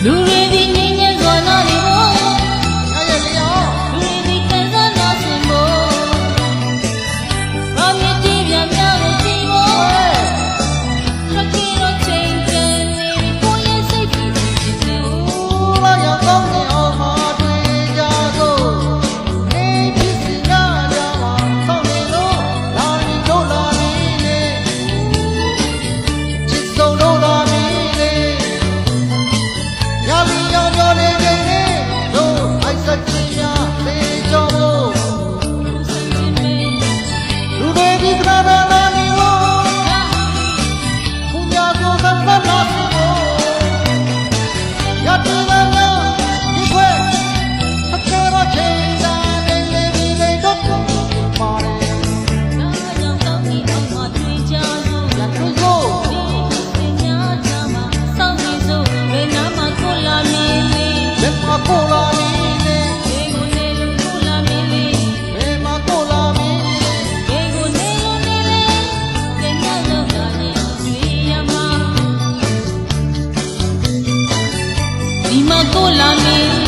လူတွေဒီငင်းငယ်စွာနာနေဖို့လူတွေဒီခံစားနာစင်ဖို့ဘာမြစ်တီးပြများကိုကြည့်ဖို့ခက်ခဲတော့ချိန်ကျန်နေကိုရဲ့စိတ်ကြီးဖြစ်နေဘာရောက်ကောင်းနေအောင်မတွေ့ကြစို့နေဖြစ်စီနာကြမှာဆောင်းနေလို့လာရင်တို့လာနေလေချစ်ဆုံးတို့လာနေလေညာလီရောပြောနေတယ်တို့အိုက်ဆက်ချင်များစေကြဖို့လူတွေဒီကနာနာနေလို့ဘုရားကိုသတ်သတ်လာစေဖို့ရတူလာများဒီခွဲအကဲတော့ချိန်သာနေလေဒီလေတော့ပါတယ်နာကြောင့်ကောင်းနေအောင်မတွေ့ကြစို့ရတူစို့ဒီများကြမှာစောင့်နေစို့ဘယ်နာမှကိုလာမင်းလေး လက်မကိုလာနေလေ ဘေးကိုနေလို့ကိုလာမင်းလေး ဘယ်မှာကိုလာမင်းလေ ဘေးကိုနေလို့နေလေကြညလောက်တာနဲ့တွေ့ရမှာဒီမှာကိုလာမင်း